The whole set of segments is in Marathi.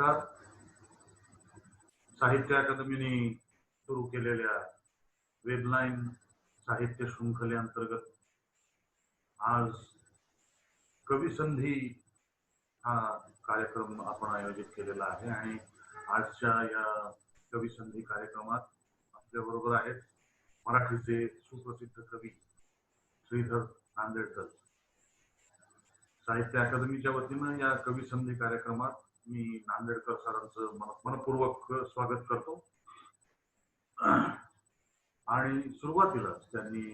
नमस्कार. साहित्य अकादमीने सुरू केलेल्या वेबलाईन साहित्य शृंखलेअंतर्गत आज कवी संधी हा कार्यक्रम आपण आयोजित केलेला आहे आणि आजच्या या कवी संधी कार्यक्रमात आपल्या बरोबर आहेत मराठीचे सुप्रसिद्ध कवी श्रीधर नांदेडकर. साहित्य अकादमीच्या वतीनं या कवी संधी कार्यक्रमात मी नांदेडकर सरांचं मनपूर्वक स्वागत करतो आणि सुरुवातीलाच त्यांनी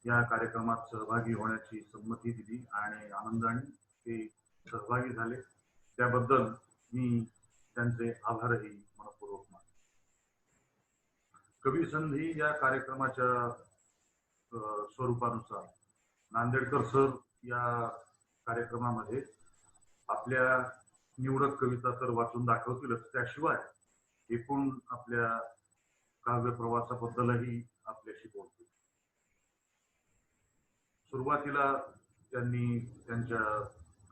या कार्यक्रमात सहभागी होण्याची संमती दिली आणि आनंदाने ते सहभागी झाले. त्याबद्दल मी त्यांचे आभारही मनपूर्वक मानतो. कवी संधी या कार्यक्रमाच्या स्वरूपानुसार नांदेडकर सर या कार्यक्रमामध्ये आपल्या निवडक कविता तर वाचून दाखवतीलच, त्याशिवाय एकूण आपल्या काव्य प्रवासाबद्दलही आपल्याशी बोलतील. सुरुवातीला त्यांनी त्यांच्या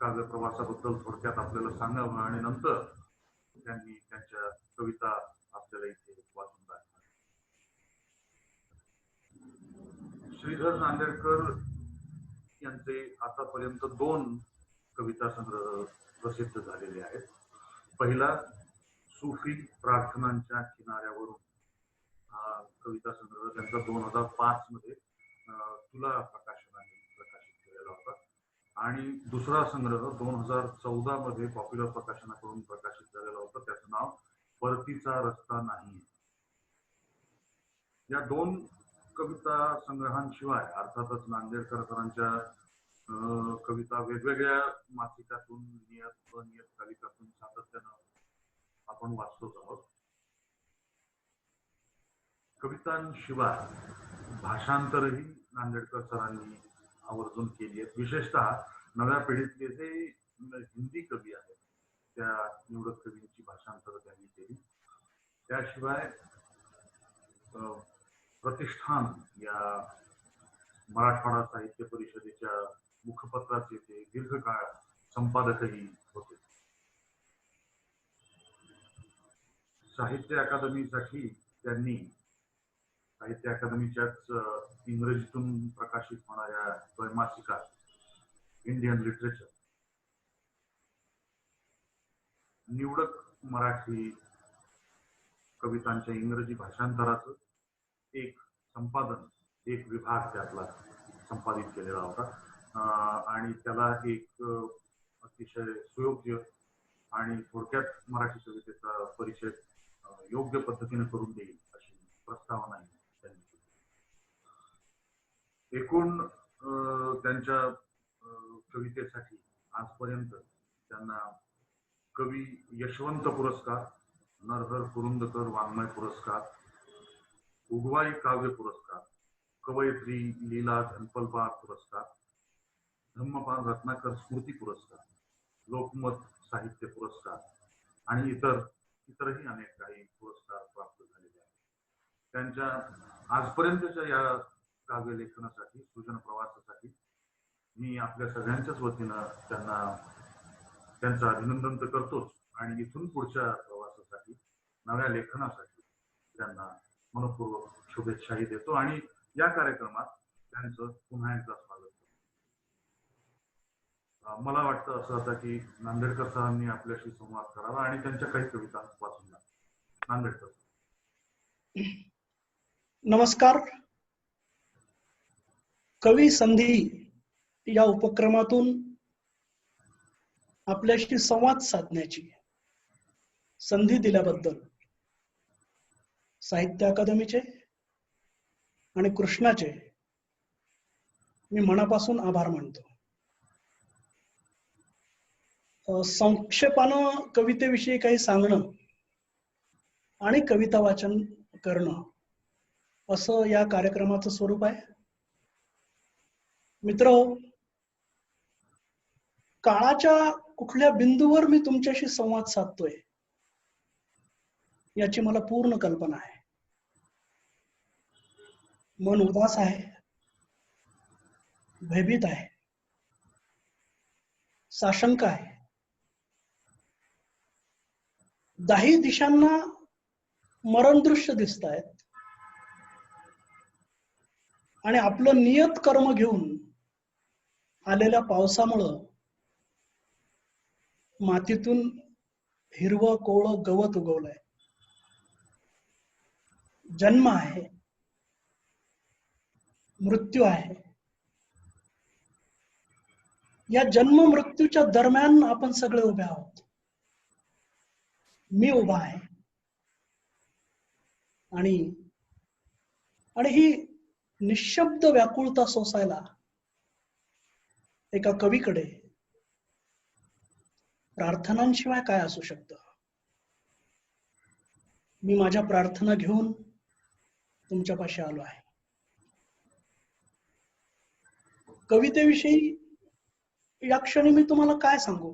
काव्य प्रवासाबद्दल थोडक्यात आपल्याला सांगावं आणि नंतर त्यांनी त्यांच्या कविता आपल्याला इथे वाचून दाखवल्या. श्रीधर नांदेडकर यांचे आतापर्यंत 2 कविता संग्रह प्रसिद्ध झालेले आहेत. पहिला सुफी प्रार्थनांच्या किनाऱ्यावरून हा कविता संग्रह त्यांचा 2005 मध्ये तुला प्रकाशनाने प्रकाशित केलेला होता आणि दुसरा संग्रह 2014 मध्ये पॉप्युलर प्रकाशनाकडून प्रकाशित झालेला होता. त्याचं नाव परतीचा रस्ता नाही. या 2 कविता संग्रहांशिवाय अर्थातच नांदेडकर सरांच्या कविता वेगवेगळ्या मासिकातून नियतकालिकातून सातत्यानं आपण वाचतोच आहोत. कवितांशिवाय भाषांतरही नांदेडकर सरांनी आवर्जून केली आहेत. विशेषतः नव्या पिढीतले जे हिंदी कवी आहेत त्या निवडक कवींची भाषांतर त्यांनी केली. त्याशिवाय प्रतिष्ठान या मराठवाडा साहित्य परिषदेच्या मुखपत्राचे ते दीर्घकाळ संपादकही होते. साहित्य अकादमीसाठी त्यांनी साहित्य अकादमीच्याच इंग्रजीतून प्रकाशित होणाऱ्या द्वैमासिकात इंडियन लिटरेचर निवडक मराठी कवितांच्या इंग्रजी भाषांतराचं एक संपादन, एक विभाग त्यातला संपादित केलेला होता आणि त्याला एक अतिशय सुयोग्य आणि थोडक्यात मराठी कवितेचा परिचय योग्य पद्धतीने करून देईल अशी प्रस्तावना आहे त्यांनी. एकूण त्यांच्या कवितेसाठी आजपर्यंत त्यांना कवी यशवंत पुरस्कार, नरहर कुरुंदकर वाङ्मय पुरस्कार, उगवाई काव्य पुरस्कार, कवयित्री लीला धनपलबार पुरस्कार, धम्मपाल रत्नाकर स्मृती पुरस्कार, लोकमत साहित्य पुरस्कार आणि इतरही अनेक काही पुरस्कार प्राप्त झालेले आहेत. त्यांच्या आजपर्यंतच्या या काव्य लेखनासाठी, सृजन प्रवासासाठी मी आपल्या सगळ्यांच्याच वतीनं त्यांचं अभिनंदन तर करतोच आणि इथून पुढच्या प्रवासासाठी, नव्या लेखनासाठी त्यांना मनपूर्वक शुभेच्छाही देतो आणि या कार्यक्रमात त्यांचं पुन्हा एकदा स्वागत करतो. मला वाटतं असं आता की नांदेडकर सरांनी आपल्याशी संवाद करावा आणि त्यांच्या काही कविता वाचून द्या. नांदेडकर. नमस्कार. कवी संधी या उपक्रमातून आपल्याशी संवाद साधण्याची संधी दिल्याबद्दल साहित्य अकादमीचे आणि कृष्णाचे मी मनापासून आभार मानतो. संक्षेपानं कवितेविषयी काही सांगणं आणि कविता वाचन करणं असं या कार्यक्रमाचं स्वरूप आहे. मित्र, काळाच्या कुठल्या बिंदूवर मी तुमच्याशी संवाद साधतोय याची मला पूर्ण कल्पना आहे. मन उदास आहे, भयभीत आहे, साशंक आहे, दाही दिशांना मरण दृश्य दिसत आहेत आणि आपलं नियत कर्म घेऊन आलेल्या पावसामुळं मातीतून हिरवं कोवळं गवत उगवलंय. जन्म आहे, मृत्यू आहे. या जन्म मृत्यूच्या दरम्यान आपण सगळे उभे आहोत. मी उभा आहे आणि आणि ही निशब्द व्याकुळता सोसायला एका कवीकडे प्रार्थनांशिवाय काय असू शकतं. मी माझ्या प्रार्थना घेऊन तुमच्यापाशी आलो आहे. कवितेविषयी या क्षणी मी तुम्हाला काय सांगू.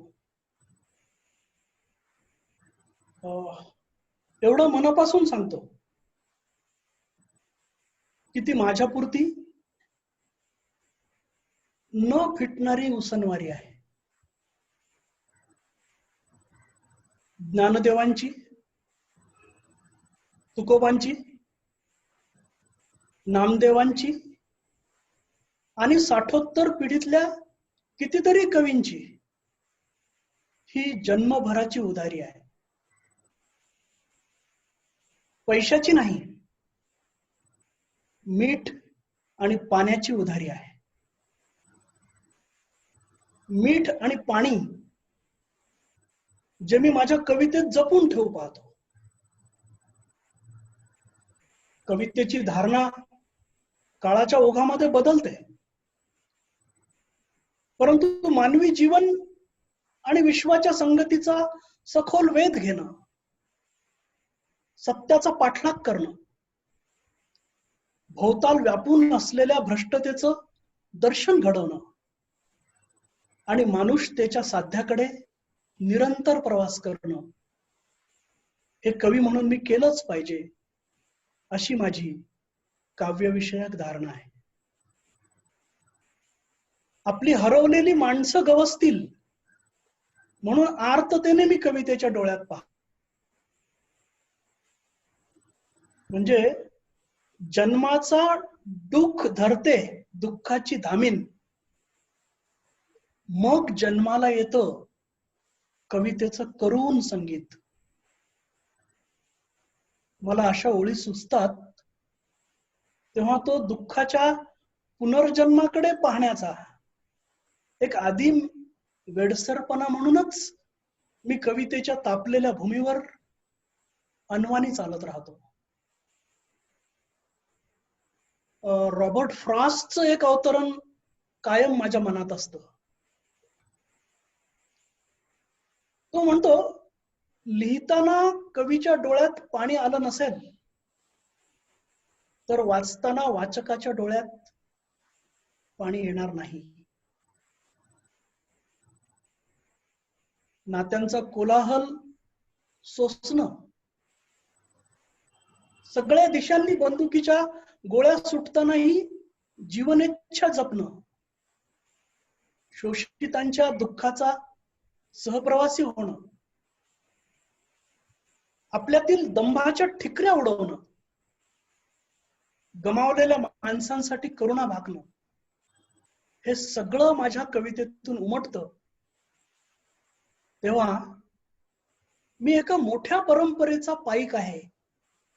एवढं मनापासून सांगतो की ती माझ्यापुरती न फिटणारी उसनवारी आहे. ज्ञानदेवांची, तुकोबांची, नामदेवांची आणि 60 पिढीतल्या कितीतरी कवींची ही जन्मभराची उधारी आहे. पैशाची नाही, मीठ आणि पाण्याची उधारी आहे. मीठ आणि पाणी जे मी माझ्या कवितेत जपून ठेवू पाहतो. कवितेची धारणा काळाच्या ओघामध्ये बदलते, परंतु मानवी जीवन आणि विश्वाच्या संगतीचा सखोल वेध घेणं, सत्याचा पाठलाग करणं, भोवताल व्यापून असलेल्या भ्रष्टतेचं दर्शन घडवणं आणि मानुषतेच्या साध्याकडे निरंतर प्रवास करणं हे कवी म्हणून मी केलंच पाहिजे, अशी माझी काव्यविषयक धारणा आहे. आपली हरवलेली माणसं गवसतील म्हणून आर्ततेने मी कवितेच्या डोळ्यात पाहतो. म्हणजे जन्माचा दुःख धरते दुःखाची धामीन, मग जन्माला येतं कवितेचं करुण संगीत. मला अशा ओळी सुचतात तेव्हा तो दुःखाच्या पुनर्जन्माकडे पाहण्याचा एक आदिम वेडसरपणा म्हणूनच मी कवितेच्या तापलेल्या भूमीवर अनवाणी चालत राहतो. रॉबर्ट फ्रॉस्टचं एक अवतरण कायम माझ्या मनात असतं. तो म्हणतो, लिहिताना कवीच्या डोळ्यात पाणी आलं नसेल तर वाचताना वाचकाच्या डोळ्यात पाणी येणार नाही. नात्यांचा कोलाहल सोसणं, सगळ्या दिशांनी बंदुकीच्या गोळ्या सुटतानाही जीवनेच्छा जपणं, शोषितांच्या दुःखाचा सहप्रवासी होणं, आपल्यातील दंभाच्या ठिकऱ्या उडवणं, गमावलेल्या माणसांसाठी करुणा भागणं, हे सगळं माझ्या कवितेतून उमटतं. तेव्हा मी एका मोठ्या परंपरेचा पाईक आहे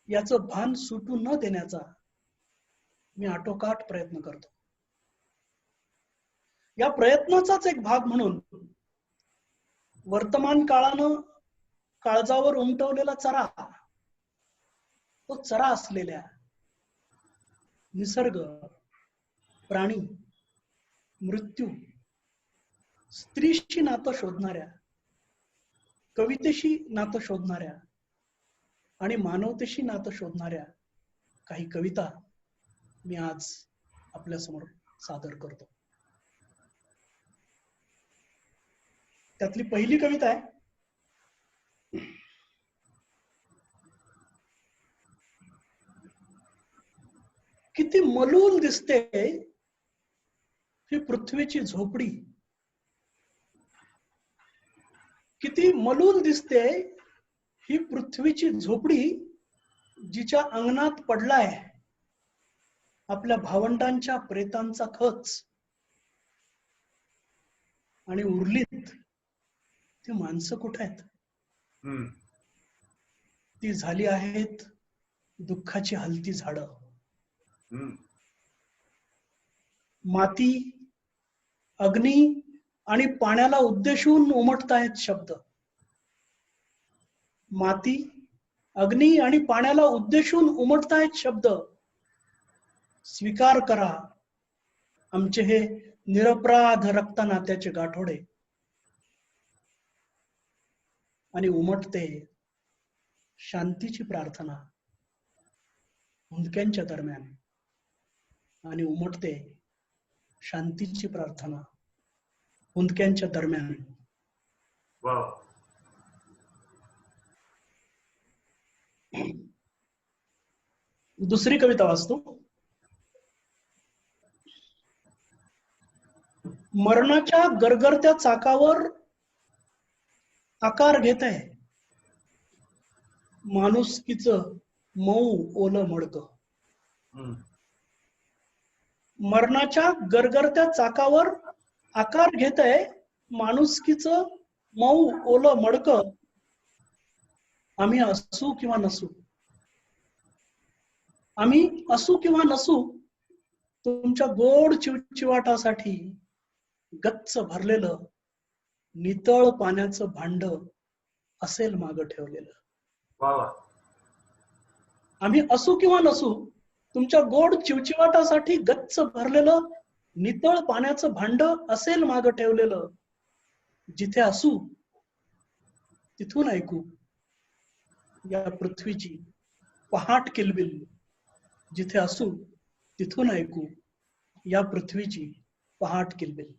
याचं भान सुटू न देण्याचा मी आटोकाट प्रयत्न करतो. या प्रयत्नाचाच एक भाग म्हणून वर्तमान काळानं काळजावर उमटवलेला चरा, तो चरा असलेल्या निसर्ग, प्राणी, मृत्यू, स्त्रीशी नातं शोधणाऱ्या, कवितेशी नातं शोधणाऱ्या आणि मानवतेशी नातं शोधणाऱ्या काही कविता मी आज आपल्या समोर सादर करतो. त्यातली पहिली कविता आहे, किती मलूल दिसते ही पृथ्वीची झोपडी, किती मलूल दिसते ही पृथ्वीची झोपडी जिच्या अंगणात पडलाय आपल्या भावंडांच्या प्रेतांचा खच, आणि उरलीत ती माणसं कुठे आहेत? ती झाली आहेत दुःखाची हलती झाडं. माती, अग्नी आणि पाण्याला उद्देशून उमटतायत शब्द. माती, अग्नी आणि पाण्याला उद्देशून उमटतायत शब्द. स्वीकार करा आमचे हे निरपराध रक्त नात्याचे गाठोडे. आणि उमटते शांतीची प्रार्थना हुंदक्यांच्या दरम्यान. आणि उमटते शांतीची प्रार्थना हुंदक्यांच्या दरम्यान. दुसरी कविता वाचतो. मरणाच्या गरगरत्या चाकावर आकार घेत आहे माणुसकीचं मऊ ओलं मडकं. मरणाच्या गरगरत्या चाकावर आकार घेत आहे माणुसकीचं मऊ ओलं मडकं. आम्ही असू किंवा नसू, आम्ही असू किंवा नसू, तुमच्या गोड चिवचिवाटासाठी गच्च भरलेलं नितळ पाण्याचं भांड असेल माग ठेवलेलं. आम्ही असू किंवा नसू, तुमच्या गोड चिवचिवाटासाठी गच्च भरलेलं नितळ पाण्याचं भांड असेल माग ठेवलेलं. जिथे असू तिथून ऐकू या पृथ्वीची पहाट किलबिल. जिथे असू तिथून ऐकू या पृथ्वीची पहाट किलबिल.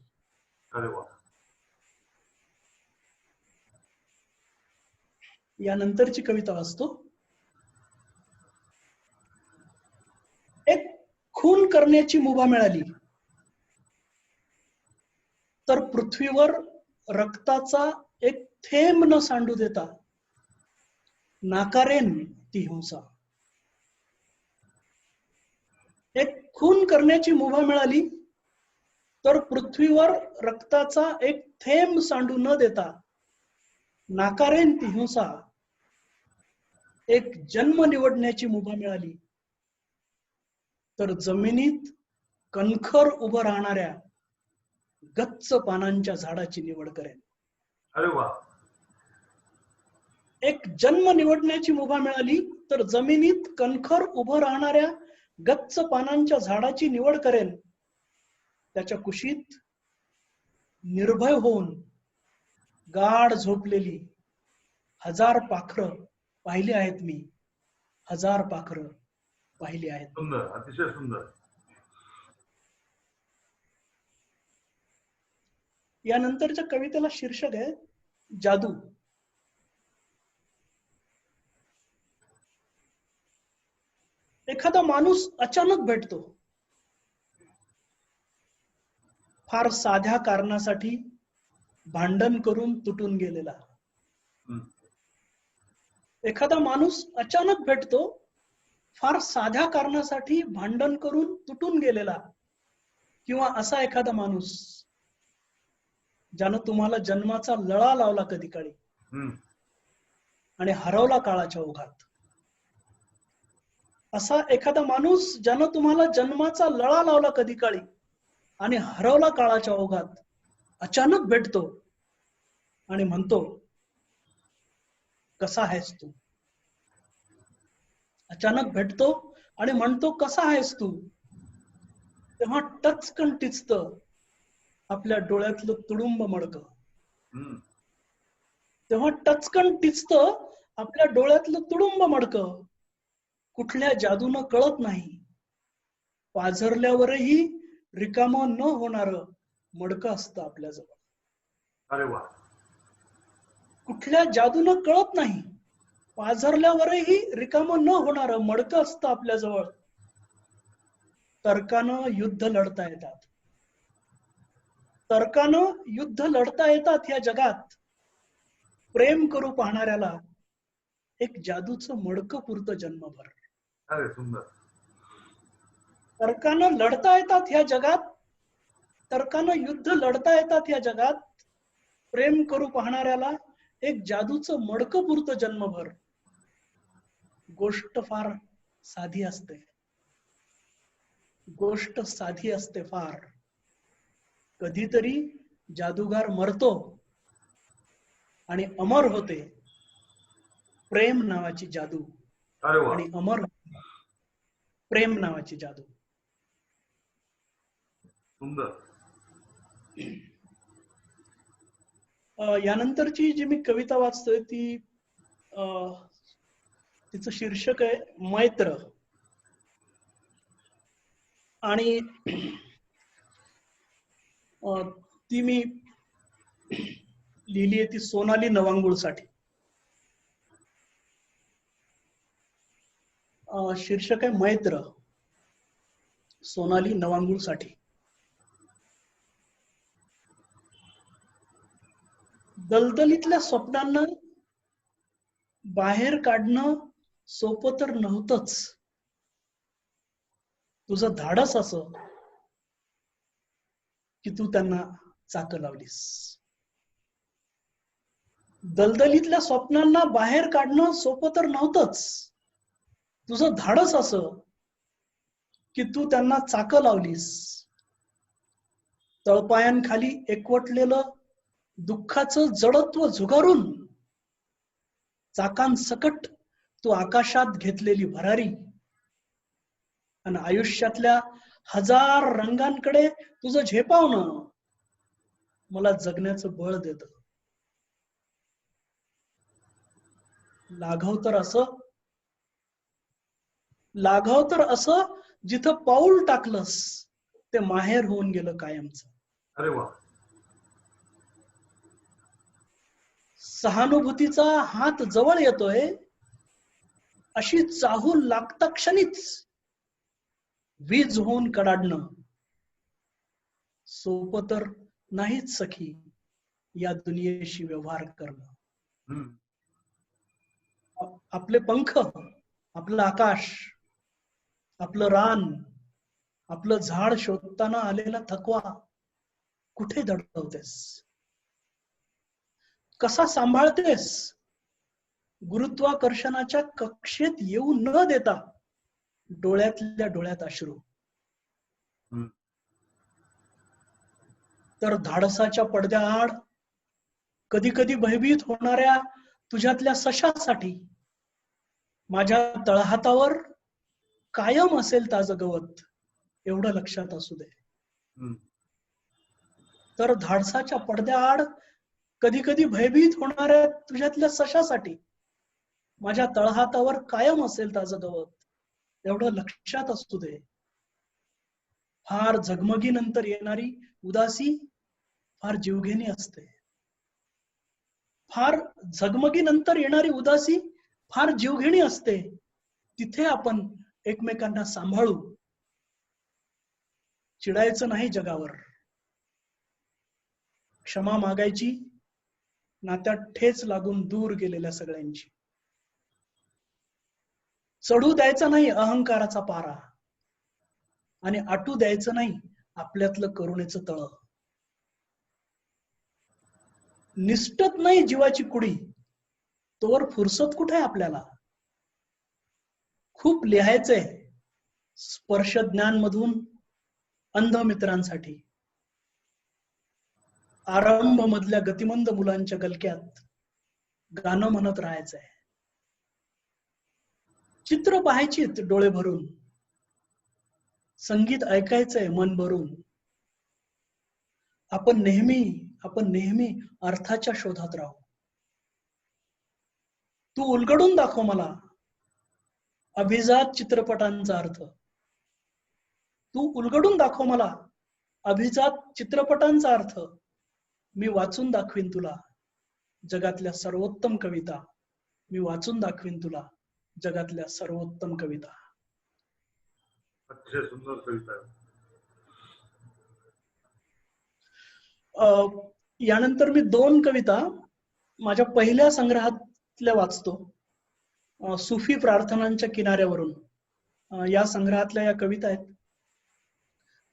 यानंतरची कविता वाचतो. एक खून करण्याची मुभा मिळाली तर पृथ्वीवर रक्ताचा एक थेंब न सांडू देता नाकारेन ती हिंसा. एक खून करण्याची मुभा मिळाली तर पृथ्वीवर रक्ताचा एक थेंब सांडू न देता नाकारेन ती हिंसा. एक जन्म निवडण्याची मुभा मिळाली तर जमिनीत कणखर उभं राहणाऱ्या गच्च पानांच्या झाडाची निवड करेन. अरे वा. एक जन्म निवडण्याची मुभा मिळाली तर जमिनीत कणखर उभं राहणाऱ्या गच्च पानांच्या झाडाची निवड करेन. त्याच्या कुशीत निर्भय होऊन गाढ झोपलेली 1000 पाखरं पाहिली आहेत मी. 1000 पाखरं पाहिली आहेत. सुंदर, अतिशय सुंदर. यानंतरच्या कवितेला शीर्षक आहे जादू. एखादा माणूस अचानक भेटतो, फार साध्या कारणासाठी भांडण करून तुटून गेलेला. एखादा माणूस अचानक भेटतो, फार साध्या कारणासाठी भांडण करून तुटून गेलेला. किंवा असा एखादा माणूस ज्यानं तुम्हाला जन्माचा लळा लावला कधी काळी आणि हरवला काळाच्या ओघात. असा एखादा माणूस ज्यानं तुम्हाला जन्माचा लळा लावला कधी काळी आणि हरवला काळाच्या ओघात अचानक भेटतो आणि म्हणतो, कसा आहेस तू? अचानक भेटतो आणि म्हणतो, कसा आहेस तू? तेव्हा टचकन टिचतं आपल्या डोळ्यातलं तुडुंब मडकं. तेव्हा टचकन टिचतं आपल्या डोळ्यातलं तुडुंब मडकं. कुठल्या जादूनं कळत नाही, पाझरल्यावरही रिकामं न होणार मडकं असतं आपल्याजवळ. अरे वा. कुठल्या जादूनं कळत नाही, पाझरल्यावरही रिकामं न होणार मडकं असतं आपल्याजवळ. तर्कानं युद्ध लढता येतात, तर्कानं युद्ध लढता येतात या जगात. प्रेम करू पाहणाऱ्याला एक जादूचं मडकं पुरतं जन्मभर. अरे सुंदर. तर्कानं लढता येतात ह्या जगात, तर्कानं युद्ध लढता येतात ह्या जगात. प्रेम करू पाहणाऱ्याला एक जादूचं मडकं पुरतं जन्मभर. गोष्ट फार साधी असते, गोष्ट साधी असते फार. कधीतरी जादूगार मरतो आणि अमर होते प्रेम नावाची जादू. अरे वा. आणि अमर प्रेम नावाची जादू. सुंदर. यानंतरची जी मी कविता वाचतोय ती तिचं शीर्षक आहे मैत्र. आणि ती मी लिहिली आहे ती सोनाली नवांगुळसाठी. शीर्षक आहे मैत्र, सोनाली नवांगुळसाठी. दलदलीतल्या स्वप्नांना बाहेर काढणं सोपं तर नव्हतंच. तुझं धाडस असं की तू त्यांना चाकं लावलीस. दलदलीतल्या स्वप्नांना बाहेर काढणं सोपं तर नव्हतंच. तुझं धाडस असं की तू त्यांना चाकं लावलीस. तळपायांखाली एकवटलेलं दुःखाचं जडत्व झुगारून चाकांसकट तू आकाशात घेतलेली भरारी. आणि आयुष्यातल्या हजार रंगांकडे तुझं झेपावणं मला जगण्याचं बळ देत. लाघव तर असं जिथं पाऊल टाकलंस ते माहेर होऊन गेलं कायमच. अरे वा. सहानुभूतीचा हात जवळ येतोय अशी चाहूल लागता क्षणीच वीज होऊन कडाडणं सोपं तर नाहीच सखी या दुनियेशी व्यवहार करणं. आपले पंख, आपलं आकाश, आपलं रान, आपलं झाड शोधताना आलेला थकवा कुठे दडवतेस? कसा सांभाळतेस गुरुत्वाकर्षणाच्या कक्षेत येऊ न देता डोळ्यातल्या डोळ्यात अश्रू? तर धाडसाच्या पडद्याआड कधी कधी भयभीत होणाऱ्या तुझ्यातल्या सशासाठी माझ्या तळहातावर कायम असेल ताजं गवत, एवढं लक्षात असू दे. तर धाडसाच्या पडद्याआड कधी कधी भयभीत होणाऱ्या तुझ्यातल्या सशासाठी माझ्या तळहातावर कायम असेल ताजं गवत, एवढं लक्षात असू दे. फार झगमगीनंतर येणारी उदासी फार जीवघेणी असते. फार झगमगीनंतर येणारी उदासी फार जीवघेणी असते. तिथे आपण एकमेकांना सांभाळू. चिडायचं नाही जगावर, क्षमा मागायची नात्यात ठेच लागून दूर गेलेल्या सगळ्यांची. चढू द्यायचा नाही अहंकाराचा पारा आणि आटू द्यायचं नाही आपल्यातलं करुणेचं तळ. निष्ठत नाही जीवाची कुडी तोवर फुरसत कुठे आपल्याला. खूप लिहायचंय स्पर्श ज्ञान मधून अंध मित्रांसाठी. आरंभ मधल्या गतिमंद मुलांच्या गलक्यात गाणं म्हणत राहायचंय. चित्र पाहायचीत डोळे भरून, संगीत ऐकायचंय मन भरून. आपण नेहमी अर्थाच्या शोधात राहू. तू उलगडून दाखव मला अभिजात चित्रपटांचा अर्थ. तू उलगडून दाखव मला अभिजात चित्रपटांचा अर्थ. मी वाचून दाखवीन तुला जगातल्या सर्वोत्तम कविता. मी वाचून दाखवीन तुला जगातल्या सर्वोत्तम कविता. अतिशय सुंदर कविता आहे. यानंतर मी 2 कविता माझ्या पहिल्या संग्रहातल्या वाचतो. सुफी प्रार्थनांच्या किनाऱ्यावरून या संग्रहातल्या या कविता आहेत.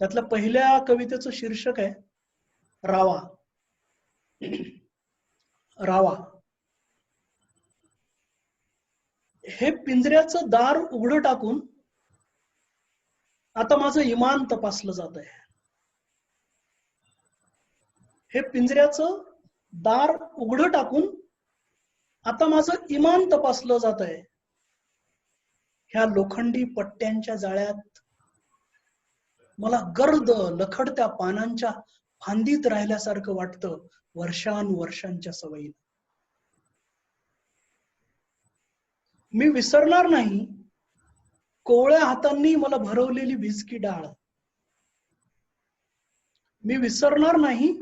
त्यातल्या पहिल्या कवितेचं शीर्षक आहे रावा. रावा. हे पिंजऱ्याचं दार उघडं टाकून आता माझं इमान तपासलं जात आहे. हे पिंजऱ्याचं दार उघडं टाकून आता माझं इमान तपासलं जात आहे. ह्या लोखंडी पट्ट्यांच्या जाळ्यात मला गर्द लखडत्या पानांच्या फांदीत राहिल्यासारखं वाटतं वर्षानुवर्षांच्या सवयीनं. मी विसरणार नाही कोवळ्या हातांनी मला भरवलेली भिजकी डाळ. मी विसरणार नाही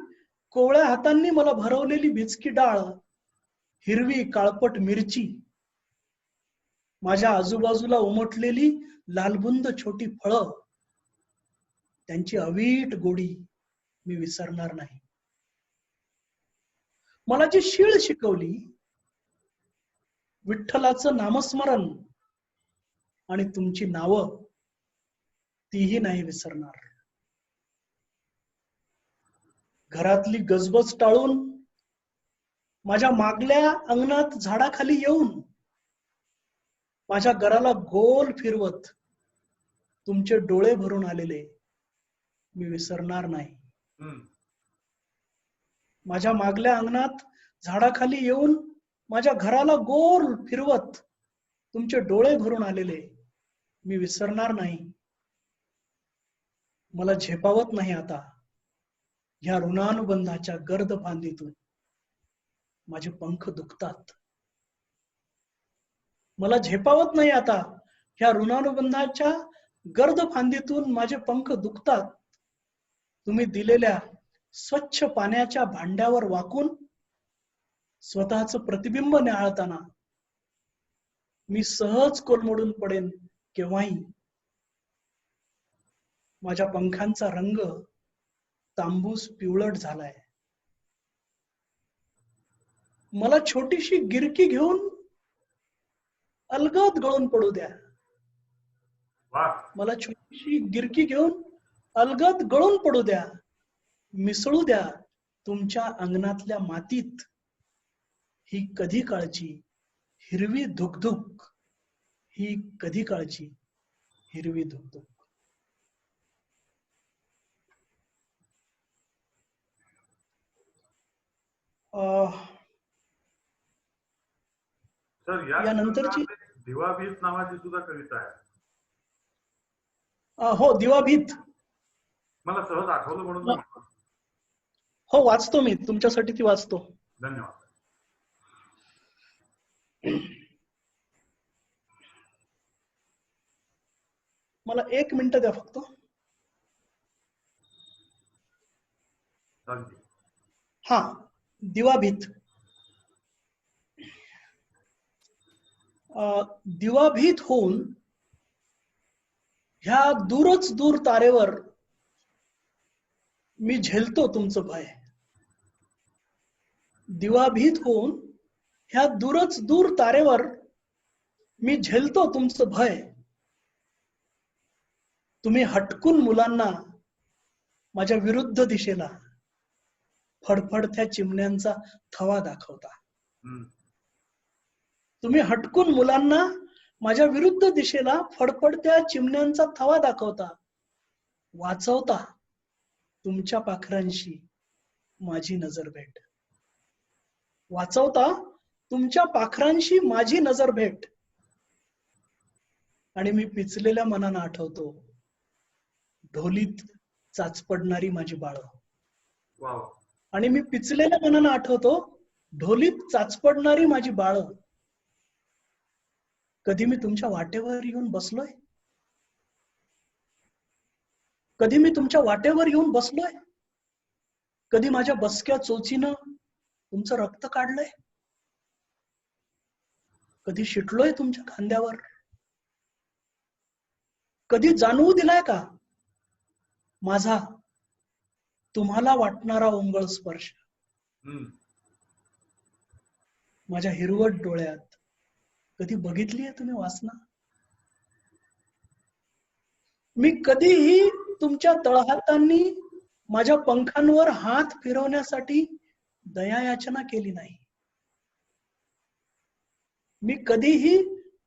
कोवळ्या हातांनी मला भरवलेली भिजकी डाळ, हिरवी काळपट मिरची, माझ्या आजूबाजूला उमटलेली लालबुंद छोटी फळं, त्यांची अवीट गोडी मी विसरणार नाही. मला जी शीळ शिकवली विठ्ठलाचं नामस्मरण आणि तुमची नावं, तीही नाही विसरणार. घरातली गजबज टाळून माझ्या मागल्या अंगणात झाडाखाली येऊन माझ्या घराला गोल फिरवत तुमचे डोळे भरून आलेले मी विसरणार नाही. माझ्या मागल्या अंगणात झाडाखाली येऊन माझ्या घराला गोल फिरवत तुमचे डोळे भरून आलेले मी विसरणार नाही. मला झेपावत नाही आता ह्या ऋणानुबंधाच्या गर्द फांदीतून माझे पंख दुखतात. मला झेपावत नाही आता ह्या ऋणानुबंधाच्या गर्द फांदीतून माझे पंख दुखतात. तुम्ही दिलेल्या स्वच्छ पाण्याच्या भांड्यावर वाकून स्वतःचं प्रतिबिंब न्याहाळताना मी सहज कोलमडून पडेन केव्हाही. माझ्या पंखांचा रंग तांबूस पिवळट झालाय. मला छोटीशी गिरकी घेऊन अलगद गळून पडू द्या. मला छोटीशी गिरकी घेऊन अलगद गळून पडू द्या. मिसळू द्या तुमच्या अंगणातल्या मातीत ही कधी काळची हिरवी धुकधुक, ही कधी काळची हिरवी धुकधुक. सर या नंतरची दिवाभीत नावाची सुद्धा कविता आहे. हो, दिवाभीत मला सहज आठवलं म्हणून. हो, वाचतो मी तुमच्यासाठी ती वाचतो. धन्यवाद. मला 1 मिनिट द्या फक्त. हा, दिवाभीत. दिवाभीत होऊन ह्या दूरच दूर तारेवर मी झेलतो तुमचं भय. दिवाभीत होऊन ह्या दूरच दूर तारेवर मी झेलतो तुमचं भय. तुम्ही हटकून मुलांना माझ्या विरुद्ध दिशेला फडफडत्या चिमण्यांचा थवा दाखवता. तुम्ही हटकून मुलांना माझ्या विरुद्ध दिशेला फडफडत्या चिमण्यांचा थवा दाखवता. वाचवता तुमच्या पाखरांशी माझी नजर भेट. वाचवता तुमच्या पाखरांशी माझी नजर भेट. आणि मी पिचलेल्या मनानं आठवतो ढोलीत चाचपडणारी माझी बाळं. आणि मी पिचलेल्या मनानं आठवतो ढोलीत चाचपडणारी माझी बाळं. कधी मी तुमच्या वाटेवर येऊन बसलोय? कधी मी तुमच्या वाटेवर येऊन बसलोय? कधी माझ्या बसक्या चोचीनं तुमचं रक्त काढलंय? कधी शिटलोय तुमच्या खांद्यावर? कधी जाणवू दिलाय का माझा तुम्हाला वाटणारा ओंगळ स्पर्श? माझ्या हिरवट डोळ्यात कधी बघितली आहे तुम्ही वासना? मी कधीही तुमच्या तळहातांनी माझ्या पंखांवर हात फिरवण्यासाठी दयायाचना केली नाही. मी कधीही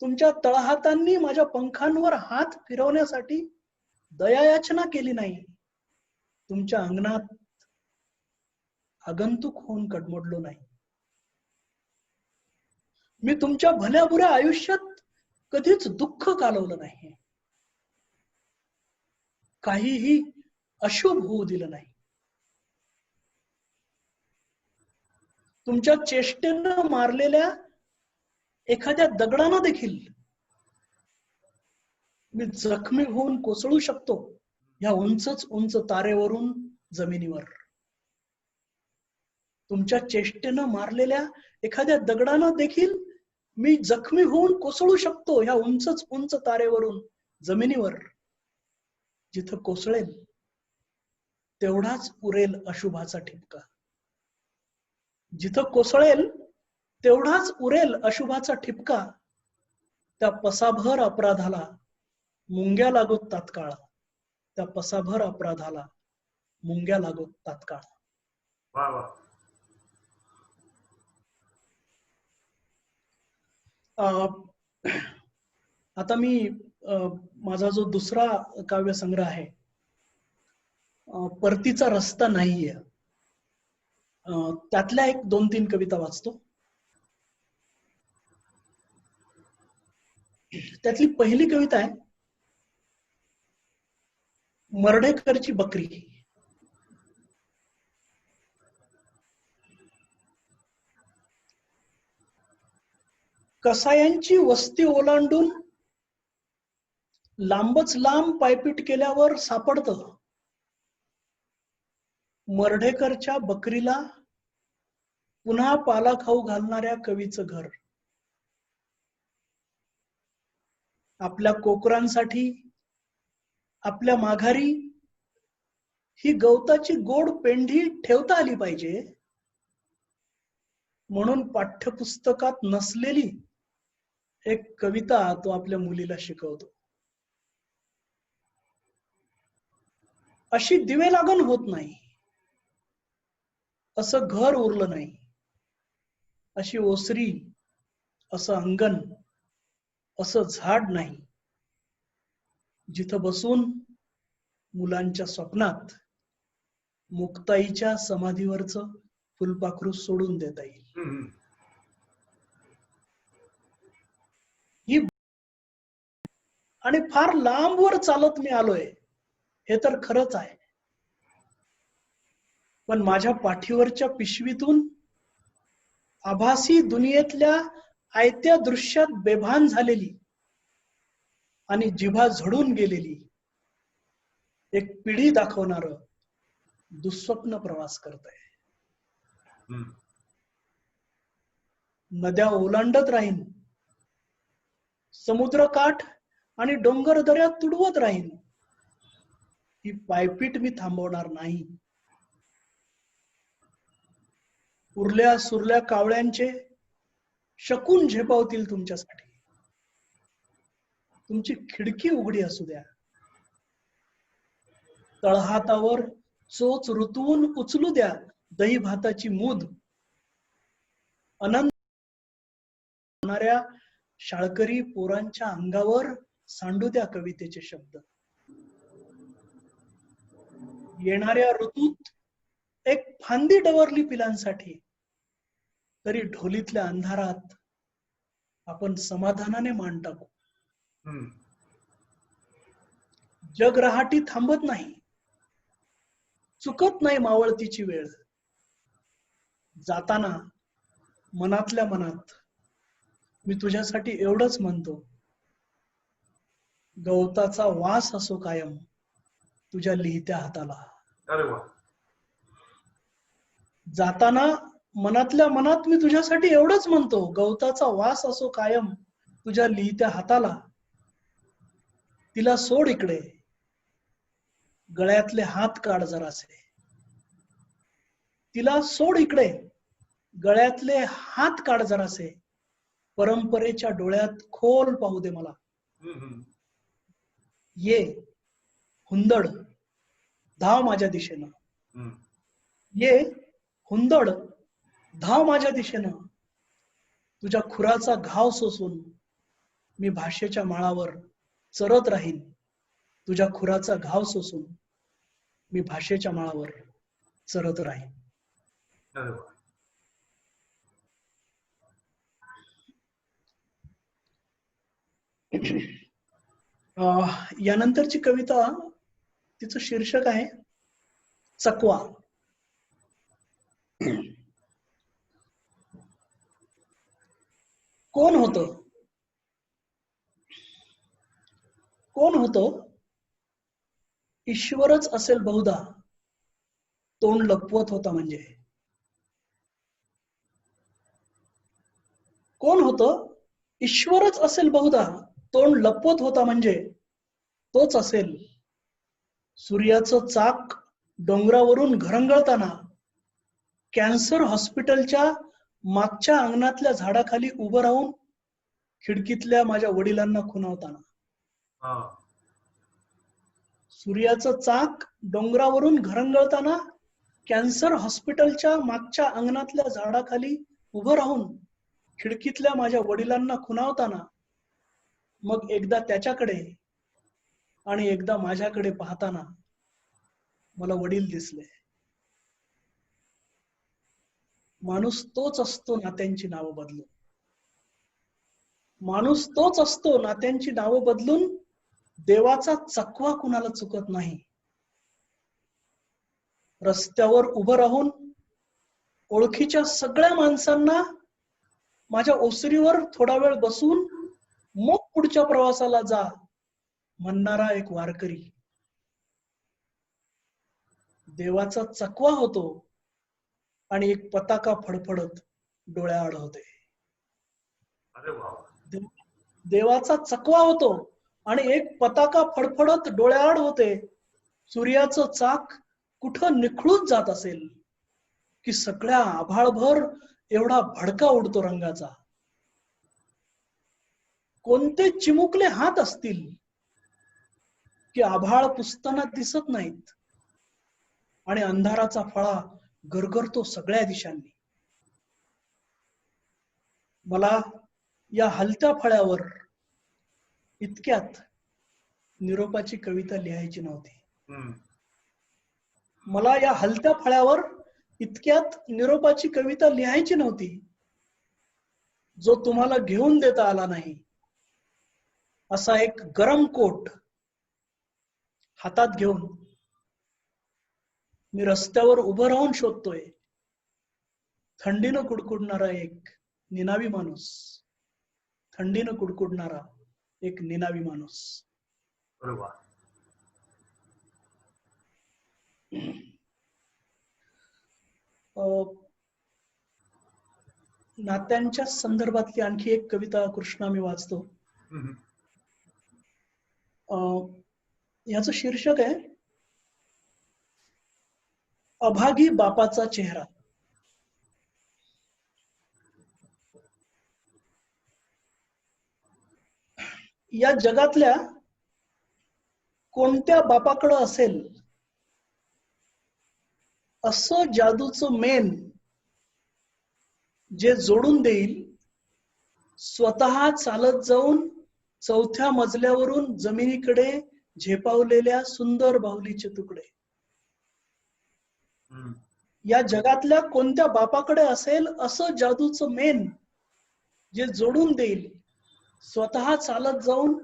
तुमच्या तळहातांनी माझ्या पंखांवर हात फिरवण्यासाठी दयायाचना केली नाही. तुमच्या अंगणात आगंतुक होऊन कडमडलो नाही. मी तुमच्या भल्या बुऱ्या आयुष्यात कधीच दुःख कालवलं नाही. काहीही अशुभ होऊ दिलं नाही. तुमच्या चेष्टेनं मारलेल्या एखाद्या दगडानं देखील मी जखमी होऊन कोसळू शकतो या उंचच उंच तारेवरून जमिनीवर. तुमच्या चेष्टेनं मारलेल्या एखाद्या दगडानं देखील मी जखमी होऊन कोसळू शकतो या उंचच उंच तारेवरून जमिनीवर. जिथं कोसळेल तेवढाच उरेल अशुभाचा ठिपका. जिथं कोसळेल तेवढाच उरेल अशुभाचा ठिपका. त्या पसाभर अपराधाला मुंग्या लागोत तात्काळ. त्या पसाभर अपराधाला मुंग्या लागोत तात्काळ. वा वा. आता मी माझा जो दुसरा काव्यसंग्रह आहे परतीचा रस्ता नाहीये, त्यातल्या एक 2-3 कविता वाचतो. त्यातली पहिली कविता आहे मर्ढेकरची बकरी. कसायांची वस्ती ओलांडून लांबच लांब पायपीट केल्यावर सापडतं मर्ढेकरच्या बकरीला पुन्हा पाला खाऊ घालणाऱ्या कवीचं घर. आपल्या कोकरांसाठी आपल्या माघारी ही गवताची गोड पेंढी ठेवता आली पाहिजे म्हणून पाठ्यपुस्तकात नसलेली एक कविता तो आपल्या मुलीला शिकवतो. अशी दिवे लागण होत नाही, असं घर उरलं नाही, अशी ओसरी, असं अंगण, असं झाड नाही जिथं बसून मुलांच्या स्वप्नात मुक्ताईच्या समाधीवरचं फुलपाखरू सोडून देता येईल. ही आणि फार लांबवर चालत मी आलोय हे तर खरंच आहे, पण माझ्या पाठीवरच्या पिशवीतून आभासी दुनियेतल्या आयत्या दृश्यात बेभान झालेली आणि जिभा झडून गेलेली एक पिढी दाखवणार दुःस्वप्न प्रवास करत आहे. नद्या ओलांडत राहीन, समुद्रकाठ आणि डोंगर दऱ्या तुडवत राहीन, ही पायपीट मी थांबवणार नाही. उरल्या सुरल्या कावळ्यांचे शकून झेपावतील तुमच्यासाठी. तुमची खिडकी उघडी असू द्या, तळहातावर चोच ऋतून उचलू द्या दही भाताची मूद. अनंत होणाऱ्या शाळकरी पोरांच्या अंगावर सांडू द्या कवितेचे शब्द. येणाऱ्या ऋतूत एक फांदी डवरली पिलांसाठी तरी ढोलीतल्या अंधारात आपण समाधानाने मान टाकू. जग रहाटी थांबत नाही, चुकत नाही मावळतीची वेळ. जाताना मनातल्या मनात मी तुझ्यासाठी एवढंच म्हणतो, गवताचा वास असो कायम तुझ्या लिहित्या हाताला. अरे वा. जाताना मनातल्या मनात मी तुझ्यासाठी एवढंच म्हणतो, गवताचा वास असो कायम तुझ्या लिहित्या हाताला. तिला सोड इकडे, गळ्यातले हात काढ जरासे. तिला सोड इकडे, गळ्यातले हात काढ जरासे. परंपरेच्या डोळ्यात खोल पाहू दे मला. ये हुंदड धाव माझ्या दिशेनं. ये हुंदड धाव माझ्या दिशेनं. तुझ्या खुराचा घाव सोसून मी भाषेच्या माळावर चरत राहीन. तुझ्या खुराचा घाव सोसून मी भाषेच्या माळावर चरत राहीन. यानंतरची कविता, तिचं शीर्षक आहे चकवा. कोण होतं? कोण होतं? ईश्वरच असेल बहुधा, तोंड लपवत होता म्हणजे. कोण होतं? ईश्वरच असेल बहुधा, तोंड लपवत होता म्हणजे. तोच असेल सूर्याचं चाक डोंगरावरून घरंगळताना, कॅन्सर हॉस्पिटलच्या मागच्या अंगणातल्या झाडाखाली उभं राहून खिडकीतल्या माझ्या वडिलांना खुणावताना. सूर्याचं चाक डोंगरावरून घरंगळताना, कॅन्सर हॉस्पिटलच्या मागच्या अंगणातल्या झाडाखाली उभं राहून खिडकीतल्या माझ्या वडिलांना खुणावताना. मग एकदा त्याच्याकडे आणि एकदा माझ्याकडे पाहताना मला वडील दिसले. माणूस तोच असतो नात्यांची नावं बदलून. माणूस तोच असतो नात्यांची नावं बदलून. देवाचा चकवा कुणाला चुकत नाही. रस्त्यावर उभं राहून ओळखीच्या सगळ्या माणसांना माझ्या ओसरीवर थोडा वेळ बसून मग पुढच्या प्रवासाला जा म्हणणारा एक वारकरी. देवाचा चकवा होतो आणि एक पताका फडफडत डोळ्याआड होते. देवाचा चकवा होतो आणि एक पताका फडफडत डोळ्याआड होते. सूर्याचं चाक कुठं निखळून जात असेल की सगळ्या आभाळभर एवढा भडका उडतो रंगाचा. कोणते चिमुकले हात असतील की आभाळ पुसताना दिसत नाहीत आणि अंधाराचा फळा गरगरतो सगळ्या दिशांनी. मला या हलत्या फळ्यावर इतक्यात निरोपाची कविता लिहायची नव्हती. मला या हलत्या फळ्यावर इतक्यात निरोपाची कविता लिहायची नव्हती. जो तुम्हाला घेऊन देता आला नाही असा एक गरम कोट हातात घेऊन मी रस्त्यावर उभं राहून शोधतोय थंडीनं कुडकुडणारा एक निनावी माणूस. थंडीनं कुडकुडणारा एक निनावी माणूस. नात्यांच्या संदर्भातली आणखी एक कविता कृष्णा मी वाचतो. याचं शीर्षक आहे अभागी बापाचा चेहरा. या जगातल्या कोणत्या बापाकडं असेल असं जादूचं मेन जे जोडून देईल स्वतः चालत जाऊन चौथ्या मजल्यावरून जमिनीकडे झेपावलेल्या सुंदर बाहुलीचे तुकडे. या जगातल्या कोणत्या बापाकडे असेल असं जादूचं मेन जे जोडून देईल स्वतः चालत जाऊन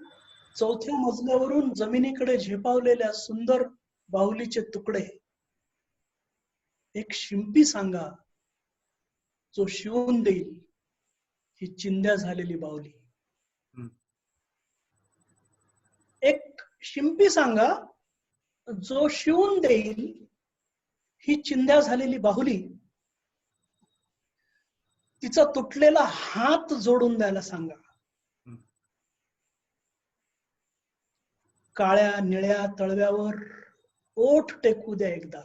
चौथ्या मजल्यावरून जमिनीकडे झेपावलेल्या सुंदर बाहुलीचे तुकडे. एक शिंपी सांगा जो शिवून देईल ही चिंध्या झालेली बाहुली. एक शिंपी सांगा जो शिवून देईल ही चिंध्या झालेली बाहुली. तिचा तुटलेला हात जोडून द्यायला सांगा. काळ्या निळ्या तळव्यावर ओठ टेकू द्या एकदा.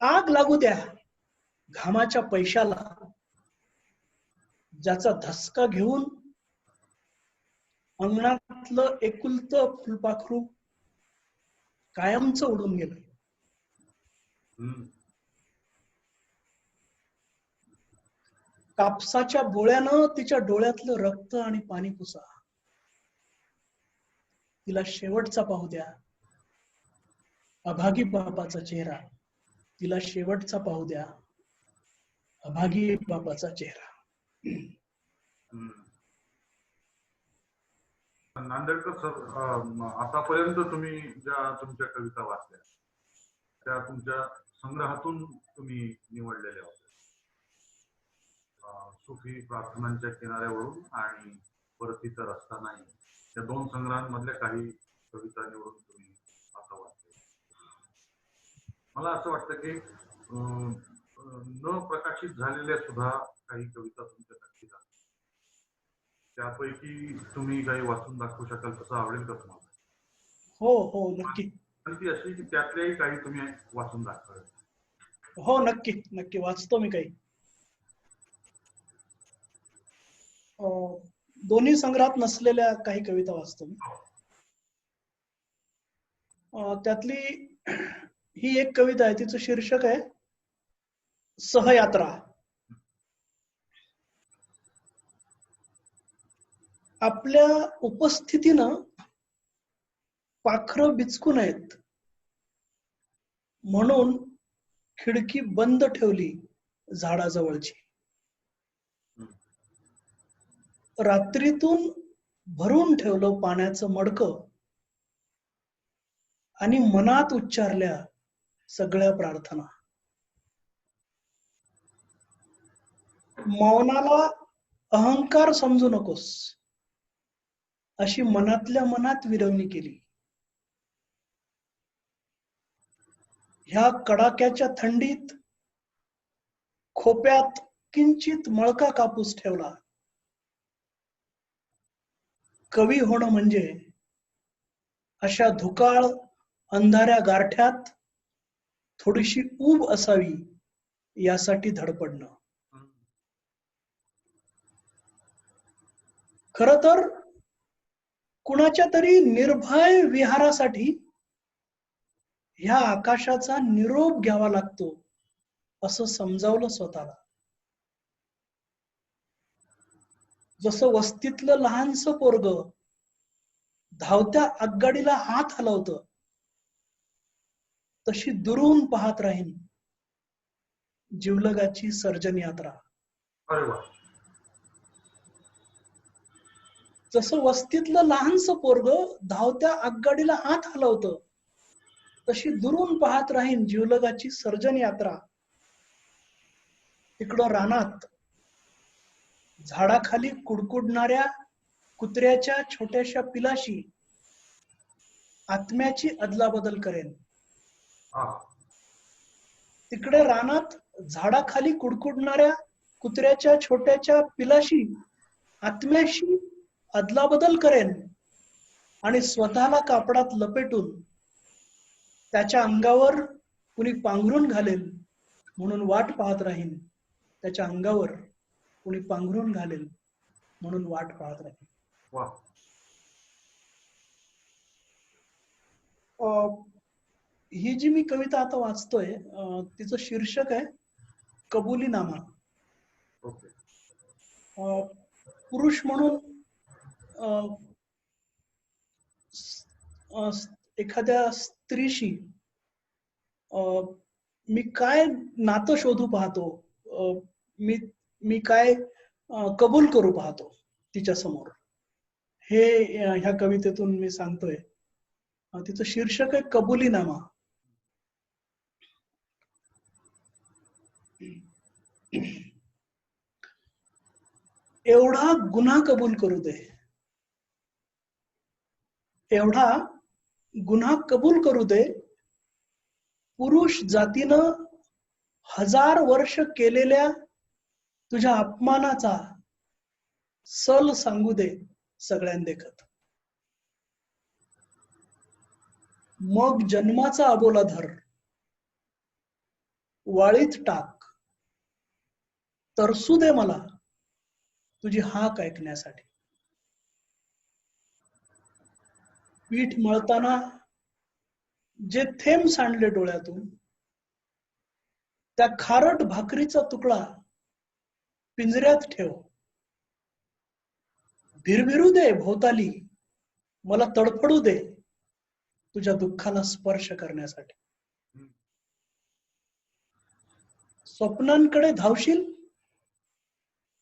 आग लागू द्या घामाच्या पैशाला, ज्याचा धसका घेऊन अंगणातलं एकुलतं फुलपाखरू कायमचं उडून गेलं. हम्म. कापसाच्या बोळ्यानं तिच्या डोळ्यातलं रक्त आणि पाणी पुसा. तिला शेवटचा पाहू द्या अभागी बापाचा चेहरा. तिला शेवटचा पाहू द्या अभागी बापाचा चेहरा. हम्म. नांदेडकर सर, आतापर्यंत तुम्ही ज्या तुमच्या कविता वाचल्या त्या तुमच्या संग्रहातून तुम्ही निवडलेल्या होत्या. सुफी प्रार्थनांच्या किनाऱ्यावरून आणि परतीचा रस्ता नाही, या दोन संग्रहांमधल्या काही कविता निवडून तुम्ही आता वाचल्या. मला असं वाटतं की न प्रकाशित झालेल्या सुद्धा काही कविता तुमच्या नक्कीच आहेत. त्यापैकी तुम्ही काही वाचून दाखवू शकाल, तसं आवडेल का तुम्हाला? हो हो नक्की. ती अशी की त्यातल्याही काही तुम्ही वाचून दाखवाल? हो नक्की नक्की वाचतो मी काही. दोन्ही संग्रहात नसलेल्या काही कविता वाचतो मी. त्यातली ही एक कविता आहे, तिचं शीर्षक आहे सहयात्रा. आपल्या उपस्थितीनं पाखरं बिचकू नयेत म्हणून खिडकी बंद ठेवली झाडाजवळची. रात्रीतून भरून ठेवलं पाण्याचं मडकं आणि मनात उच्चारल्या सगळ्या प्रार्थना. मौनाला अहंकार समजू नकोस अशी मनातल्या मनात विरवणी केली. ह्या कडाक्याच्या थंडीत खोप्यात किंचित मळका कापूस ठेवला. कवी होणं म्हणजे अशा धुकाळ अंधाऱ्या गारठ्यात थोडीशी ऊब असावी यासाठी धडपडणं. खर तर कुणाच्या तरी निर्भय विहारासाठी ह्या आकाशाचा निरोप घ्यावा लागतो असं समजावलं स्वतःला. जसं वस्तीतलं लहानसं पोरगं धावत्या आगगाडीला हात हलवतं, तशी दुरून पाहत राहीन जिवलगाची सर्जन यात्रा. अरे वा. जसं वस्तीतलं लहानसं पोरगं धावत्या आगगाडीला हात हलवतं, तशी दुरून पाहत राहीन जिवलगाची सर्जन यात्रा. तिकडं रानात झाडाखाली कुडकुडणाऱ्या कुत्र्याच्या छोट्याशा पिलाशी आत्म्याची अदलाबदल करेन. तिकडे रानात झाडाखाली कुडकुडणाऱ्या कुत्र्याच्या छोट्याच्या पिलाशी आत्म्याशी अदलाबदल करेन आणि स्वतःला कापडात लपेटून त्याच्या अंगावर कुणी पांघरून घालेल म्हणून वाट पाहत राहीन. त्याच्या अंगावर कुणी पांघरून घालेल म्हणून वाट पाहत राहीन. ही जी मी कविता आता वाचतोय तिचं शीर्षक आहे कबुलीनामा. पुरुष म्हणून एखाद्या स्त्रीशी मी काय नातं शोधू पाहतो, मी काय कबूल करू पाहतो तिच्या समोर, हे ह्या कवितेतून मी सांगतोय. तिचं शीर्षक आहे कबुलीनामा. एवढा गुन्हा कबूल करू दे, एवढा गुन्हा कबूल करू दे, पुरुष जातीनं 1000 वर्ष केलेल्या तुझ्या अपमानाचा सल सांगू दे सगळ्यांदेखत. मग जन्माचा अबोला धर, वाळीत टाक, तरसू दे मला तुझी हाक ऐकण्यासाठी. पीठ मळताना जे थेंब सांडले डोळ्यातून, त्या खारट भाकरीचा तुकडा पिंजऱ्यात ठेव. भिरभिरू दे भोवताली, मला तडफडू दे तुझ्या दुःखाला स्पर्श करण्यासाठी. स्वप्नांकडे धावशील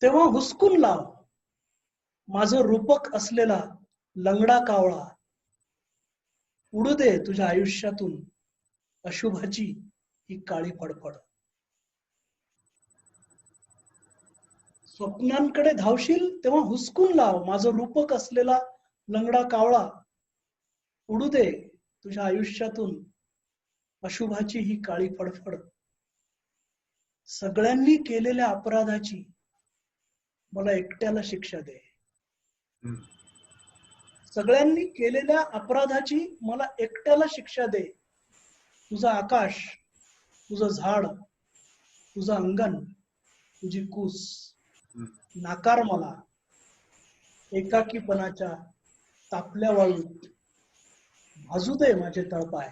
तेव्हा हुसकून लाव माझं रूपक असलेला लंगडा कावळा. उडू दे तुझ्या आयुष्यातून अशुभाची ही काळी फडफड. स्वप्नांकडे धावशील तेव्हा हुसकून लाव माझं रूपक असलेला लंगडा कावळा. उडू दे तुझ्या आयुष्यातून अशुभाची ही काळी फडफड. सगळ्यांनी केलेल्या अपराधाची मला एकट्याला शिक्षा दे. सगळ्यांनी केलेल्या अपराधाची मला एकट्याला शिक्षा दे. तुझं आकाश, तुझं झाड, तुझं अंगण, तुझी कूस नाकार मला एकाकीपणाच्या तापल्या वाळूत. भाजू दे माझे तळपाय.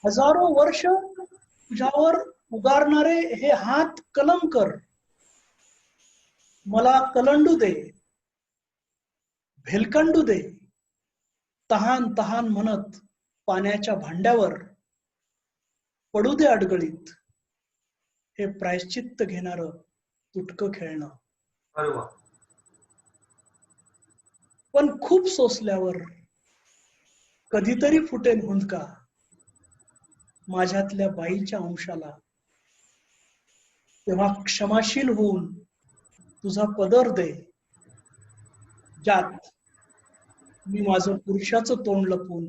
हजारो वर्ष तुझ्यावर उगारणारे हे हात कलम कर. मला कलंडू दे, भेलकंडू दे, तहान तहान म्हणत पाण्याच्या भांड्यावर. पडू दे अडगळीत हे प्रायश्चित्त घेणारं तुटकं खेळणं. अरे वा. पण खूप सोसल्यावर कधीतरी फुटेल हुंदका माझ्यातल्या बाईच्या अंशाला. तेव्हा क्षमाशील होऊन तुझा पदर दे, ज्यात मी माझं पुरुषाचं तोंड लपवून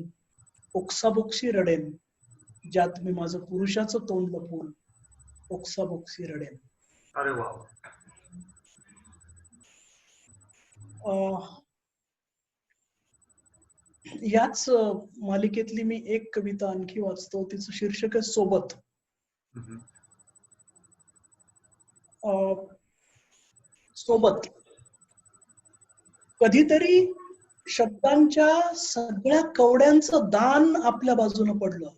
ओक्साबोक्सी रडेन. ज्यात मी माझं पुरुषाचं तोंड लपवून ओक्साबोक्सी रडेन. अरे वा. याच मालिकेतली मी एक कविता आणखी वाचतो. तिचं शीर्षक आहे सोबत. सोबत. कधीतरी शब्दांच्या सगळ्या कवड्यांचं दान आपल्या बाजूने पडलं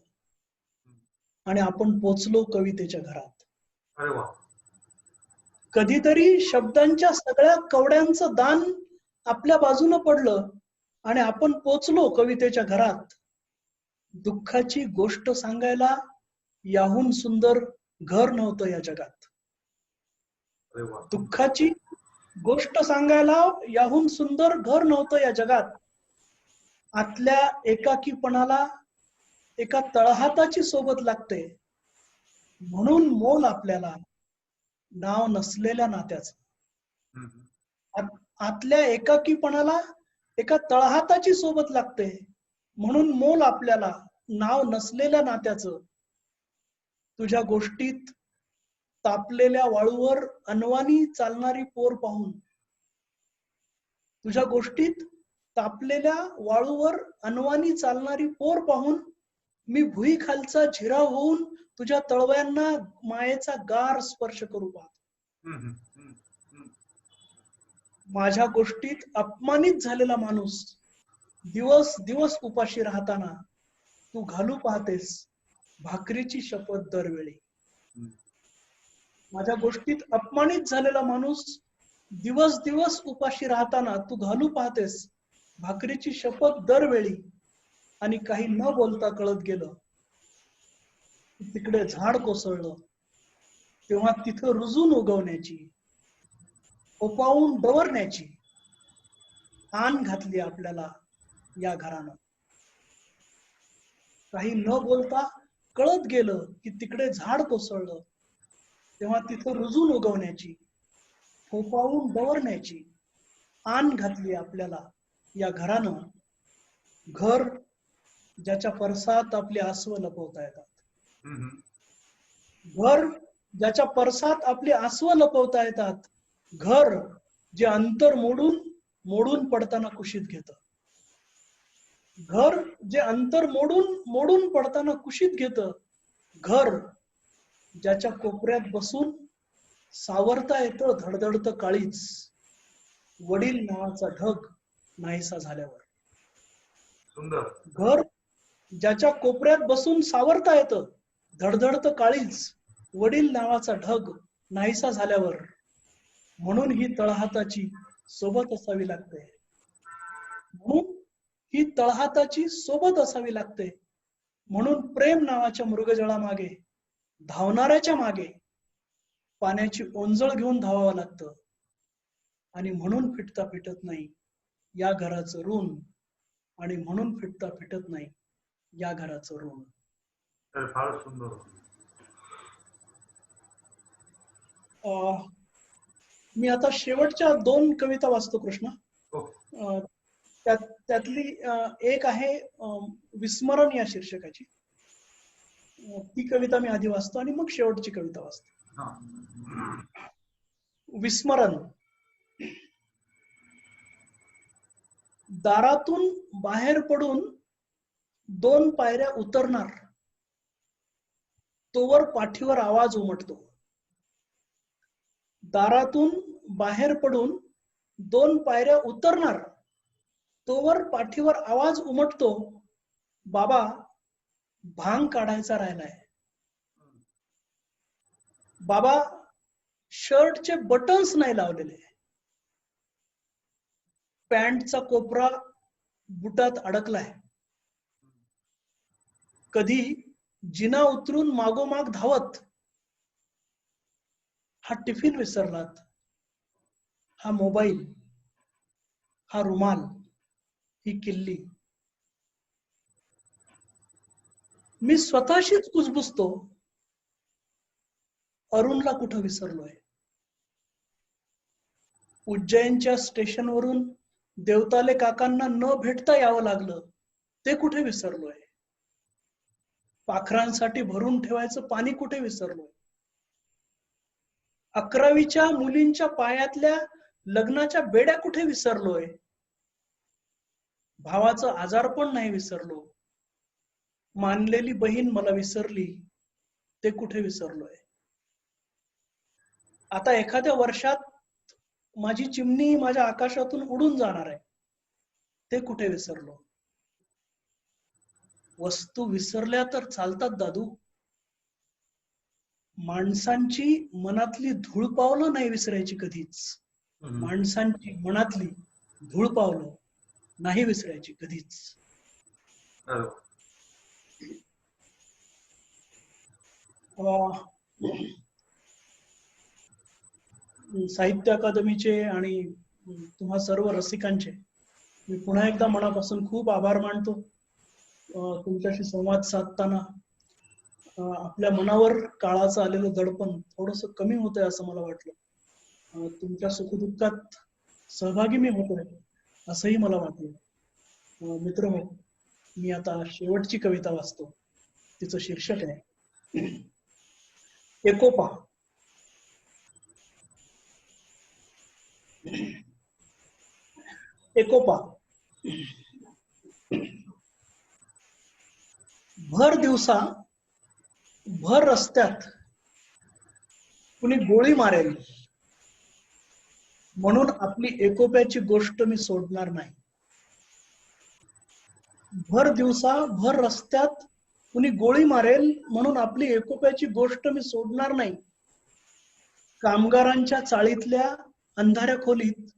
आणि आपण पोचलो कवितेच्या घरात. अरे वा. कधीतरी शब्दांच्या सगळ्या कवड्यांचं दान आपल्या बाजूने पडलं आणि आपण पोचलो कवितेच्या घरात. दुःखाची गोष्ट सांगायला याहून सुंदर घर नव्हतं या जगात. दुःखाची गोष्ट सांगायला याहून सुंदर घर नव्हतं या जगात. आतल्या एकाकीपणाला एका तळहाताची सोबत लागते, म्हणून मोल आपल्याला नाव नसलेल्या नात्याचं. आतल्या एकाकीपणाला एका तळहाताची सोबत लागते, म्हणून मोल आपल्याला नाव नसलेल्या नात्याचं. तुझ्या गोष्टीत तापलेल्या वाळूवर अनवाणी चालणारी पोर पाहून, तुझ्या गोष्टीत तापलेल्या वाळूवर अनवाणी चालणारी पोर पाहून मी भुई खालचा झिराव होऊन तुझ्या तळव्यांना मायेचा गार स्पर्श करू पाहतो. माझ्या गोष्टीत अपमानित झालेला माणूस दिवस दिवस उपाशी राहताना तू घालू पाहतेस भाकरीची शपथ दरवेळी. माझ्या गोष्टीत अपमानित झालेला माणूस दिवस दिवस उपाशी राहताना तू घालू पाहतेस भाकरीची शपथ दरवेळी. आणि काही न बोलता कळत गेलं, तिकडे झाड कोसळलं तेव्हा तिथं रुजून उगवण्याची, ओपावून डवरण्याची आण घातली आपल्याला या घरानं. काही न बोलता कळत गेलं की तिकडे झाड कोसळलं तेव्हा तिथं रुजून उगवण्याची, ओपावून डवरण्याची आण घातली आपल्याला या घरानं. घर ज्याच्या परसात आपली आसव लपवता येतात. घर ज्याच्या परसात आपली आसव लपवता येतात. घर जे अंतर मोडून मोडून पडताना कुशीत घेत. घर जे अंतर मोडून मोडून पडताना कुशीत घेतं, घर ज्याच्या कोपऱ्यात बसून सावरता येतं धडधडतं काळीच, वडील नावाचा ढग नाहीसा झाल्यावर. सुंदर. घर ज्याच्या कोपऱ्यात बसून सावरता येतं धडधडतं काळीच, वडील नावाचा ढग नाहीसा झाल्यावर. म्हणून ही तळहाताची सोबत असावी लागते. म्हणून ही तळहाताची सोबत असावी लागते. म्हणून प्रेम नावाच्या मृगजळा मागे, धावणाऱ्याच्या मागे पाण्याची ओंजळ घेऊन धावावं लागतं. आणि म्हणून फिटता फिटत नाही या घराचं ऋण, आणि म्हणून फिटता फिटत नाही या घराचं ऋण. तर फार सुंदर. मी आता शेवटच्या 2 कविता वाचतो कृष्ण. हो. त्यातली एक आहे विस्मरण या शीर्षकाची. ती कविता मी आधी वाचतो आणि मग शेवटची कविता वाचतो. हा. विस्मरण. दारातून बाहेर पडून 2 पायऱ्या उतरणार, तोवर पाठीवर आवाज उमटतो. दारातून बाहेर पडून 2 पायऱ्या उतरणार, तोवर पाठीवर आवाज उमटतो, बाबा भांग काढायचा राहिलाय. बाबा शर्टचे बटन्स नाही लावलेले, पॅन्टचा कोपरा बुटात अडकलाय. कधी जिना उतरून मागोमाग धावत, हा टिफिन विसरलात, हा मोबाईल, हा रुमाल, ही किल्ली. मी स्वतःशीच कुजबुजतो, अरुणला कुठं विसरलोय. उज्जैनच्या स्टेशनवरून देवताले काकांना न भेटता यावं लागलं, ते कुठे विसरलोय. पाखरांसाठी भरून ठेवायचं पाणी कुठे विसरलोय. 11वीच्या मुलींच्या पायातल्या लग्नाच्या बेड्या कुठे विसरलोय. भावाचं आजारपण नाही विसरलो, मानलेली बहीण मला विसरली, ते कुठे विसरलोय. आता एखाद्या वर्षात माझी चिमणी माझ्या आकाशातून उडून जाणार आहे, ते कुठे विसरलो. वस्तू विसरल्या तर चालतात दादू, माणसांची मनातली धूळ पावलं नाही विसरायची कधीच. माणसांची मनातली धूळ पावलं नाही विसरायची कधीच. साहित्य अकादमीचे आणि तुम्हा सर्व रसिकांचे मी पुन्हा एकदा मनापासून खूप आभार मानतो. तुमच्याशी संवाद साधताना आपल्या मनावर काळाचं आलेलं दडपण थोडस कमी होतंय असं मला वाटलं. तुमच्या सुखदुःखात सहभागी मी होतोय असंही मला वाटलं. मित्रहो, मी आता शेवटची कविता वाचतो. तिचं शीर्षक आहे एकोपा. एकोपा. भर दिवसा भर रस्त्यात कुणी गोळी मारेल म्हणून आपली एकोप्याची गोष्ट मी सोडणार नाही. भर दिवसा भर रस्त्यात कुणी गोळी मारेल म्हणून आपली एकोप्याची गोष्ट मी सोडणार नाही. कामगारांच्या चाळीतल्या अंधाऱ्या खोलीत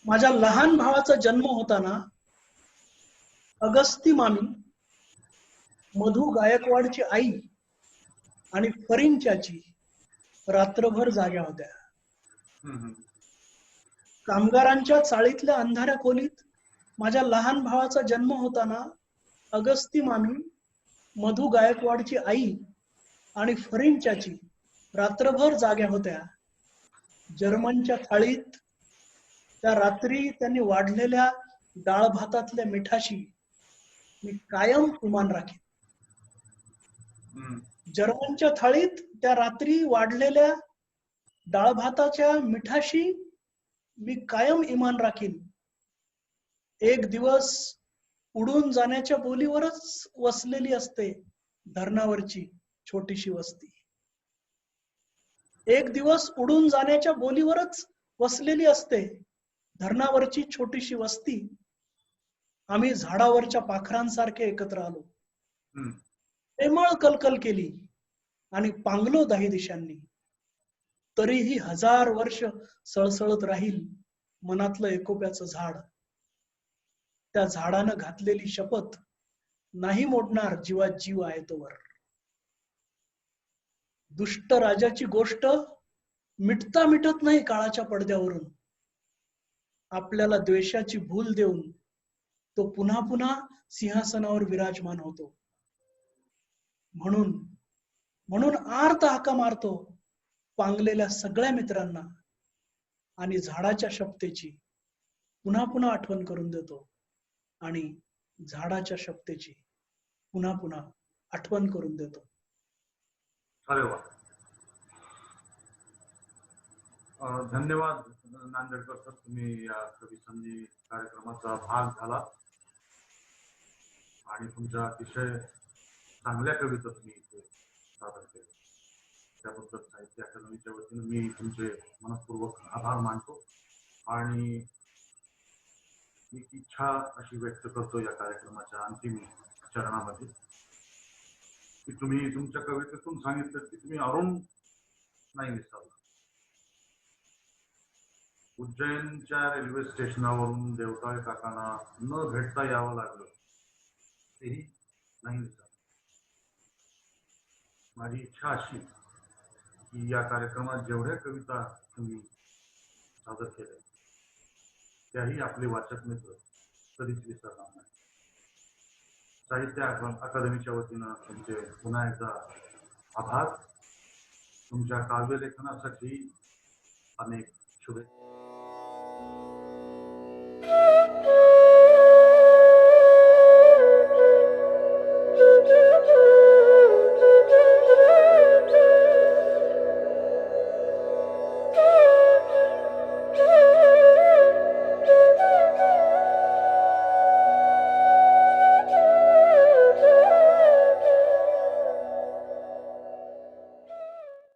माझ्या लहान भावाचा जन्म होताना अगस्ती मामी, मधू गायकवाडची आई आणि फरीन चाची रात्रभर जाग्या होत्या. कामगारांच्या चाळीतल्या अंधाऱ्या खोलीत माझ्या लहान भावाचा जन्म होताना अगस्ती मामी, मधू गायकवाडची आई आणि फरीन चाची रात्रभर जाग्या होत्या. जर्मनच्या थाळीत त्या रात्री त्यांनी वाढलेल्या डाळ भातातल्या मिठाशी मी कायम इमान राखीन. जर्मनच्या थाळीत त्या रात्री वाढलेल्या डाळ भाताच्या मिठाशी मी कायम इमान राखीन. एक दिवस उडून जाण्याच्या बोलीवरच वसलेली असते धरणावरची छोटीशी वस्ती. एक दिवस उडून जाण्याच्या बोलीवरच वसलेली असते धरणावरची छोटीशी वस्ती. आम्ही झाडावरच्या पाखरांसारखे एकत्र आलो, हम्म. प्रेमळ कलकल केली आणि पांगलो 10 दिशांनी. तरीही 1000 वर्ष सळसळत राहील मनातलं एकोप्याचं झाड. त्या झाडानं घातलेली शपथ नाही मोडणार जीवात जीव आहे तोवर. दुष्ट राजाची गोष्ट मिटता मिटत नाही काळाच्या पडद्यावरून. आपल्याला द्वेषाची भूल देऊन तो पुन्हा पुन्हा सिंहासनावर विराजमान होतो. म्हणून म्हणून आर्त हाका मारतो पांगलेल्या सगळ्या मित्रांना आणि झाडाच्या शपथेची पुन्हा पुन्हा आठवण करून देतो आणि झाडाच्या शपथेची पुन्हा पुन्हा आठवण करून देतो. अरे वा, धन्यवाद नांदेडकर सर, तुम्ही या कविसंधी कार्यक्रमाचा भाग झाला आणि तुमच्या अतिशय चांगल्या कविता तुम्ही इथे सादर केल्या. त्याबद्दल साहित्य अकादमीच्या वतीने मी तुमचे मनपूर्वक आभार मानतो आणि एक इच्छा अशी व्यक्त करतो या कार्यक्रमाच्या अंतिम चरणामध्ये की तुम्ही तुमच्या कवितेतून सांगितलं की तुम्ही अरुण नाही विसरला. उज्जैनच्या रेल्वे स्टेशनावरून देवताळे काकांना न भेटता यावं लागलं तेही नाही विसरला. माझी इच्छा अशी की या कार्यक्रमात जेवढ्या कविता तुम्ही सादर केल्या त्याही आपले वाचक मित्र कधीच विसरणार नाही. साहित्य अकादमीच्या वतीनं तुमचे पुन्हा एकदा आभार. तुमच्या काव्यलेखनासाठी अनेक शुभेच्छा.